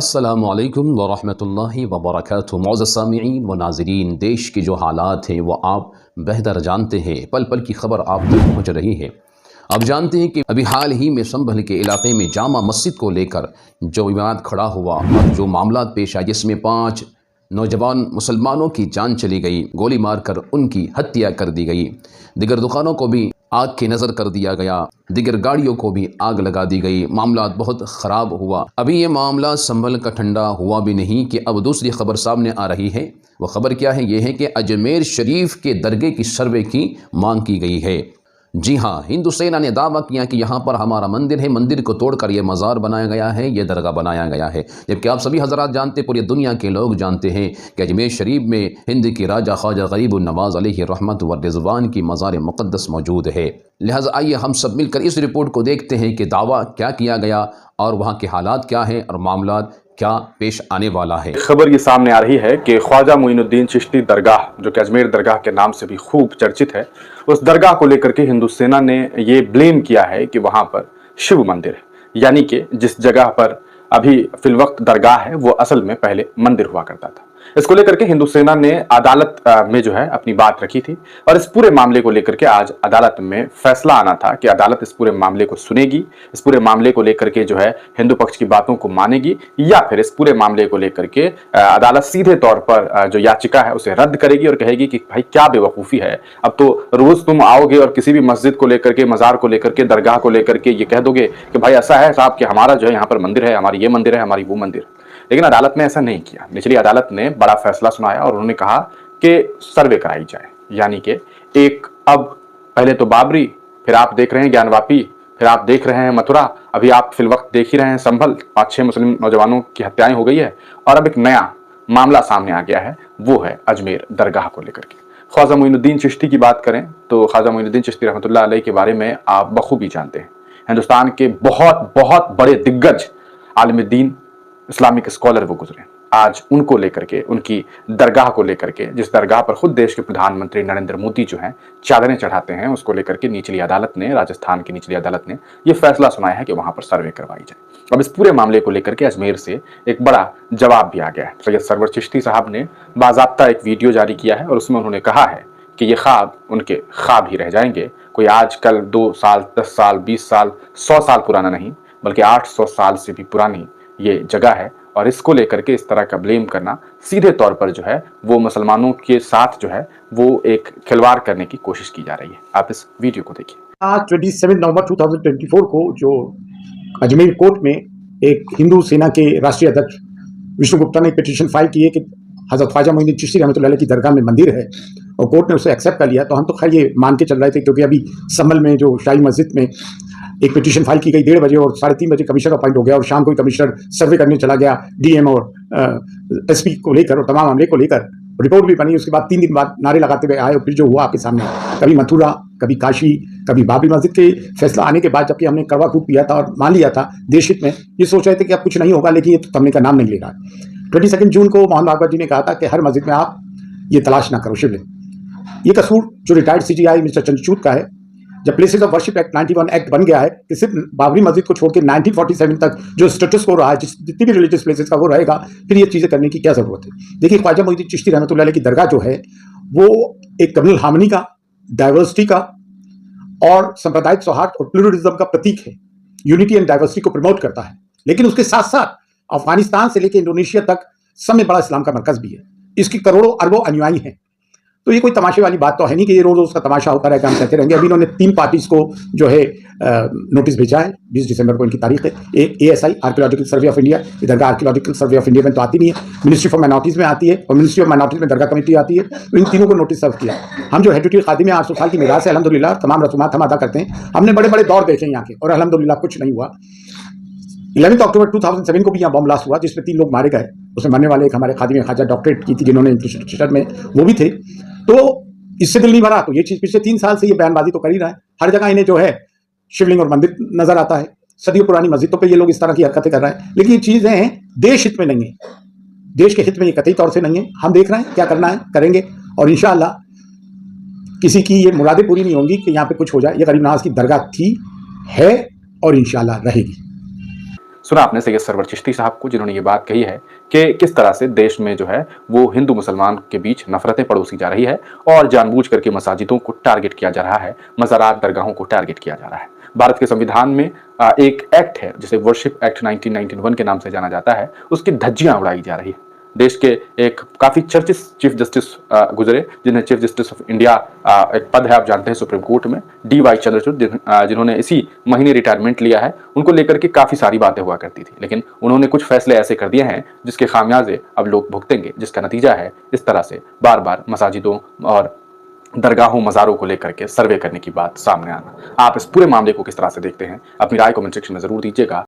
अस्सलामुअलैकुम वरहमतुल्लाहि वबरकातुहू। मौज़ूद सामिईन व नाज़रीन, देश की जो हालात हैं वो आप बेहतर जानते हैं। पल पल की खबर आप तक पहुँच रही है। आप जानते हैं कि अभी हाल ही में संभल के इलाके में जामा मस्जिद को लेकर जो विवाद खड़ा हुआ और जो मामला पेश आया, जिसमें 5 नौजवान मुसलमानों की जान चली गई, गोली मारकर उनकी हत्या कर दी गई। दिगर दुकानों को भी आग की नज़र कर दिया गया, दिगर गाड़ियों को भी आग लगा दी गई। मामला बहुत ख़राब हुआ। अभी ये मामला संभल का ठंडा हुआ भी नहीं कि अब दूसरी खबर सामने आ रही है। वो खबर क्या है? ये है कि अजमेर शरीफ के दरगाह की सर्वे की मांग की गई है। जी हाँ, हिंदू सेना ने दावा किया कि यहाँ पर हमारा मंदिर है, मंदिर को तोड़कर ये मज़ार बनाया गया है, ये दरगाह बनाया गया है। जबकि आप सभी हज़रात जानते, पूरी दुनिया के लोग जानते हैं कि अजमेर शरीफ में हिंद की राजा ख्वाजा गरीबुन नवाज़ अलैहि रहमत व रिज़वान की मज़ार मुक़द्दस मौजूद है। लिहाजा आइए हम सब मिलकर इस रिपोर्ट को देखते हैं कि दावा क्या किया गया और वहाँ के हालात क्या हैं और मामला क्या पेश आने वाला है। खबर ये सामने आ रही है कि ख्वाजा मोइनुद्दीन चिश्ती दरगाह, जो कि अजमेर दरगाह के नाम से भी खूब चर्चित है, उस दरगाह को लेकर के हिंदू सेना ने ये ब्लेम किया है कि वहां पर शिव मंदिर है, यानी कि जिस जगह पर अभी फिलवक्त दरगाह है वो असल में पहले मंदिर हुआ करता था। इसको लेकर के हिंदू सेना ने अदालत में जो है अपनी बात रखी थी और इस पूरे मामले को लेकर के आज अदालत में फैसला आना था कि अदालत इस पूरे मामले को सुनेगी, इस पूरे मामले को लेकर के जो है हिंदू पक्ष की बातों को मानेगी, या फिर इस पूरे मामले को लेकर के अदालत सीधे तौर पर जो याचिका है उसे रद्द करेगी और कहेगी कि भाई क्या बेवकूफ़ी है, अब तो रोज तुम आओगे और किसी भी मस्जिद को लेकर के, मज़ार को लेकर के, दरगाह को लेकर के ये कह दोगे कि भाई ऐसा है साहब कि हमारा जो है यहाँ पर मंदिर है, हमारी ये मंदिर है, हमारी वो मंदिर। लेकिन अदालत ने ऐसा नहीं किया। निचली अदालत ने बड़ा फैसला सुनाया और उन्होंने कहा कि सर्वे कराई जाए, यानी कि एक अब पहले तो बाबरी, फिर आप देख रहे हैं ज्ञानवापी, फिर आप देख रहे हैं मथुरा, अभी आप फिलवक्त देख ही रहे हैं संभल, 5-6 मुस्लिम नौजवानों की हत्याएं हो गई है और अब एक नया मामला सामने आ गया है, वो है अजमेर दरगाह को लेकर के। ख्वाजा मोइनुद्दीन चिश्ती की बात करें तो ख्वाजा मोइनुद्दीन चिश्ती रहमतुल्लाह अलैह के बारे में आप बखूबी जानते हैं। हिंदुस्तान के बहुत बहुत बड़े दिग्गज आलिम दीन, इस्लामिक स्कॉलर वो गुजरे। आज उनको लेकर के, उनकी दरगाह को लेकर के, जिस दरगाह पर खुद देश के प्रधानमंत्री नरेंद्र मोदी जो हैं चादरें चढ़ाते हैं, उसको लेकर के निचली अदालत ने, राजस्थान की निचली अदालत ने यह फैसला सुनाया है कि वहां पर सर्वे करवाई जाए। अब इस पूरे मामले को लेकर के अजमेर से एक बड़ा जवाब भी आ गया है। सैयद सरवर चिश्ती साहब ने बाज़ाब्ता एक वीडियो जारी किया है और उसमें उन्होंने कहा है कि ये ख्वाब उनके ख्वाब ही रह जाएंगे। कोई आजकल 2 साल, 10 साल, 20 साल, 100 साल पुराना नहीं, बल्कि 800 साल से भी पुरानी ये जगह है और इसको लेकर के इस तरह का ब्लेम करना सीधे तौर पर जो है वो मुसलमानों के साथ जो है वो एक खिलवाड़ करने की कोशिश की जा रही है। आप इस वीडियो को देखिए। आज 27 नवंबर 2024 को जो अजमेर कोर्ट में एक हिंदू सेना के राष्ट्रीय अध्यक्ष विष्णु गुप्ता ने पिटीशन फाइल की है कि हजरत ख्वाजा मोइनुद्दीन चिश्ती रहमतुल्लाह अलैह की दरगाह में मंदिर है और कोर्ट ने उसे एक्सेप्ट कर लिया। तो हम तो खैर ये मान के चल रहे थे, क्योंकि अभी संभल में जो शाही मस्जिद में एक पिटीशन फाइल की गई 1:30 बजे और 3:30 बजे कमिश्नर अपॉइंट हो गया और शाम को कमिश्नर सर्वे करने चला गया डीएम और एसपी को लेकर और तमाम मामले को लेकर रिपोर्ट भी बनी। उसके बाद 3 दिन बाद नारे लगाते हुए आए और फिर जो हुआ आपके सामने, कभी मथुरा, कभी काशी, कभी बाबरी मस्जिद के फैसला आने के बाद, जबकि हमने कड़वा खूब पिया था और मान लिया था देश हित में, ये सोच रहे थे कि अब कुछ नहीं होगा, लेकिन ये तो थमने का नाम नहीं ले रहा। 22 जून को मोहन भागवत जी ने कहा था कि हर मस्जिद में आप ये तलाश ना करो शिवलिंग। ये कसूर जो रिटायर्ड सीजीआई मिस्टर चंद्रचूड़ का है। जब places of worship act 91 act बन गया है कि सिर्फ बाबरी मस्जिद को छोड़ के 1947 तक जो स्टेटस हो रहा है, जितनी भी रिलीजियस प्लेसेस का वो रहेगा, फिर ये चीज़ें करने की क्या ज़रूरत है। देखिए, ख्वाजा मोइनुद्दीन चिश्ती रहमतुल्लाह अलैह की दरगाह जो है वो एक कम्युनल हार्मनी का, डाइवर्सिटी का और सांप्रदायिक सौहार्द और प्लूरलिज्म का प्रतीक है। यूनिटी एंड डाइवर्सिटी को प्रमोट करता है, लेकिन उसके साथ साथ अफगानिस्तान से लेकर इंडोनेशिया तक सब में बड़ा इस्लाम का मरकज भी है। इसकी करोड़ों अरबों अनुयायी हैं। तो ये कोई तमाशे वाली बात तो है नहीं कि ये रोज रोज का तमाशा होता रहेगा, हम कहते रहेंगे। अभी इन्होंने 3 पार्टीज को जो है नोटिस भेजा है, 20 दिसंबर को इनकी तारीख है। एक ASI archaeological survey of India, Dargah archaeological survey of India में तो आती नहीं है, मिनिस्ट्री फॉर माइनॉरिटीज में आती है और मिनिस्ट्री ऑफ माइनॉरिटीज में दरगाह कमेटी आती है। तो इन तीनों को नोटिस सर्व किया। हम जो हेरिटेज खादी में 800 साल की मीरास है, अल्हम्दुलिल्लाह तमाम रसूमात हम अदा करते हैं। हमने बड़े बड़े दौर देखे यहाँ के और अल्हम्दुलिल्लाह कुछ नहीं हुआ। 11 अक्टूबर 2007 को भी यहाँ बॉम्ब ब्लास्ट हुआ, जिसमें 3 लोग मारे गए। उसमें मरने वाले एक हमारे खादी में ख्वाजा डॉक्टरेट की थी जिन्होंने इंग्लिश में, वो भी थे। तो इससे दिल नहीं भरा। तो ये चीज पिछले 3 साल से ये बयानबाजी तो कर ही रहा है। हर जगह इन्हें जो है शिवलिंग और मंदिर नजर आता है। सदियों पुरानी मस्जिदों पे ये लोग इस तरह की हरकतें कर रहे हैं, लेकिन ये चीजें देश हित में नहीं है, देश के हित में ये कतई तौर से नहीं है। हम देख रहे हैं क्या करना है, करेंगे और इंशाअल्लाह किसी की ये मुरादें पूरी नहीं होंगी कि यहाँ पे कुछ हो जाए। ये गरीब नवाज की दरगाह थी, है और इंशाअल्लाह रहेगी। सुना आपने सैयद सरवर चिश्ती साहब को, जिन्होंने ये बात कही है कि किस तरह से देश में जो है वो हिंदू मुसलमान के बीच नफरतें पड़ोसी जा रही है और जानबूझ करके मसाजिदों को टारगेट किया जा रहा है, मज़ारात दरगाहों को टारगेट किया जा रहा है। भारत के संविधान में एक एक्ट है जिसे वर्शिप एक्ट 1991 के नाम से जाना जाता है, उसकी धज्जियां उड़ाई जा रही है। देश के एक काफी चर्चित चीफ जस्टिस गुजरे, जिन्हें चीफ जस्टिस ऑफ इंडिया एक पद है, आप जानते हैं, सुप्रीम कोर्ट में, DY चंद्रचूड़, जिन्होंने इसी महीने रिटायरमेंट लिया है। उनको लेकर के काफी सारी बातें हुआ करती थी, लेकिन उन्होंने कुछ फैसले ऐसे कर दिए हैं जिसके खामियाजे अब लोग भुगतेंगे, जिसका नतीजा है इस तरह से बार बार मसाजिदों और दरगाहों मज़ारों को लेकर के सर्वे करने की बात सामने आना। आप इस पूरे मामले को किस तरह से देखते हैं, अपनी राय कमेंट सेक्शन में जरूर दीजिएगा।